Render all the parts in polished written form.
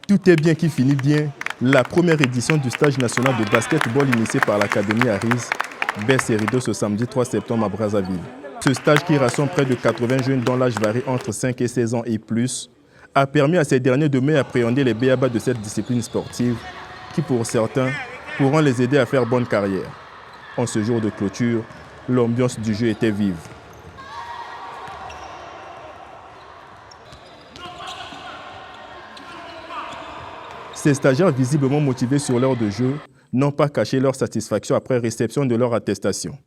Tout est bien qui finit bien. La première édition du stage national de basketball initié par l'Académie Aris baisse ses rideaux ce samedi 3 septembre à Brazzaville. Ce stage qui rassemble près de 80 jeunes dont l'âge varie entre 5 et 16 ans et plus a permis à ces derniers de mieux appréhender les b.a.-ba de cette discipline sportive qui, pour certains, pourront les aider à faire bonne carrière. En ce jour de clôture, l'ambiance du jeu était vive. Ces stagiaires visiblement motivés sur l'heure de jeu n'ont pas caché leur satisfaction après réception de leur attestation.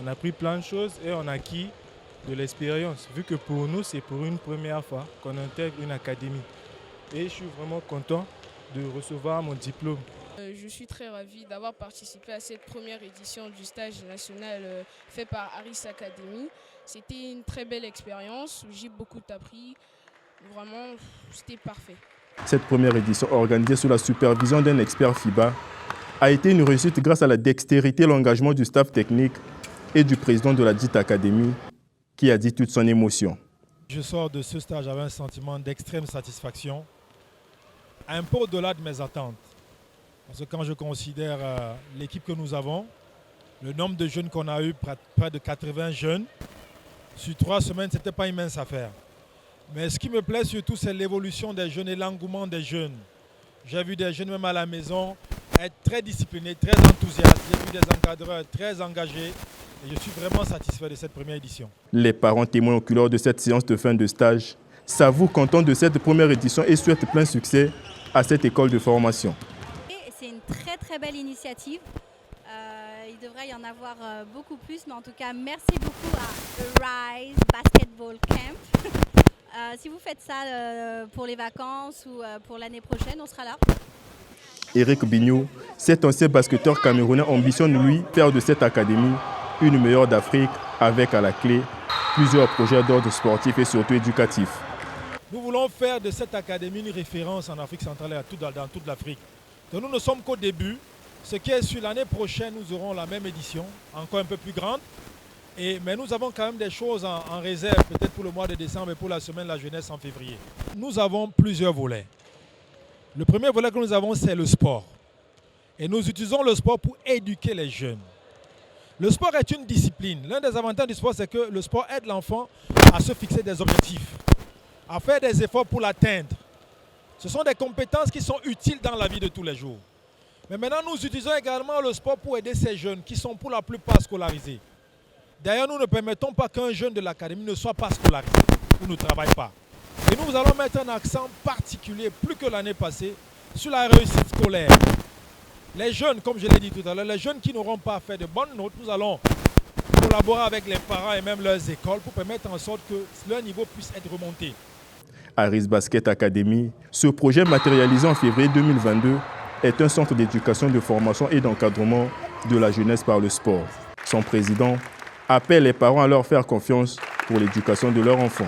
On a appris plein de choses et on a acquis de l'expérience, vu que pour nous, c'est pour une première fois qu'on intègre une académie. Et je suis vraiment content de recevoir mon diplôme. Je suis très ravi d'avoir participé à cette première édition du stage national fait par Aris Academy. C'était une très belle expérience, j'ai beaucoup appris, vraiment c'était parfait. Cette première édition, organisée sous la supervision d'un expert FIBA, a été une réussite grâce à la dextérité et l'engagement du staff technique et du président de la dite académie, qui a dit toute son émotion. Je sors de ce stage avec un sentiment d'extrême satisfaction, un peu au-delà de mes attentes. Parce que quand je considère l'équipe que nous avons, le nombre de jeunes qu'on a eu, près de 80 jeunes, sur 3 semaines, ce n'était pas une mince affaire. Mais ce qui me plaît surtout, c'est l'évolution des jeunes et l'engouement des jeunes. J'ai vu des jeunes, même à la maison, être très disciplinés, très enthousiastes. J'ai vu des encadreurs très engagés. Et je suis vraiment satisfait de cette première édition. Les parents témoins oculaires de cette séance de fin de stage s'avouent contents de cette première édition et souhaitent plein succès à cette école de formation. C'est une très belle initiative. Il devrait y en avoir beaucoup plus, mais en tout cas, merci beaucoup à Rise Basketball Camp. Si vous faites ça pour les vacances ou pour l'année prochaine, on sera là. Eric Bignou, cet ancien basketteur camerounais, ambitionne lui faire de cette académie une meilleure d'Afrique avec à la clé plusieurs projets d'ordre sportif et surtout éducatif. Nous voulons faire de cette académie une référence en Afrique centrale et dans toute l'Afrique. Donc nous ne sommes qu'au début. Ce qui est sur l'année prochaine, nous aurons la même édition, encore un peu plus grande. Mais nous avons quand même des choses en réserve, peut-être pour le mois de décembre et pour la semaine de la jeunesse en février. Nous avons plusieurs volets. Le premier volet que nous avons, c'est le sport. Et nous utilisons le sport pour éduquer les jeunes. Le sport est une discipline. L'un des avantages du sport, c'est que le sport aide l'enfant à se fixer des objectifs, à faire des efforts pour l'atteindre. Ce sont des compétences qui sont utiles dans la vie de tous les jours. Mais maintenant, nous utilisons également le sport pour aider ces jeunes qui sont pour la plupart scolarisés. D'ailleurs, nous ne permettons pas qu'un jeune de l'académie ne soit pas scolarisé ou ne travaille pas. Et nous allons mettre un accent particulier, plus que l'année passée, sur la réussite scolaire. Les jeunes, comme je l'ai dit tout à l'heure, les jeunes qui n'auront pas fait de bonnes notes, nous allons collaborer avec les parents et même leurs écoles pour permettre en sorte que leur niveau puisse être remonté. Aris Basket Academy, ce projet matérialisé en février 2022, est un centre d'éducation, de formation et d'encadrement de la jeunesse par le sport. Son président appelle les parents à leur faire confiance pour l'éducation de leurs enfants.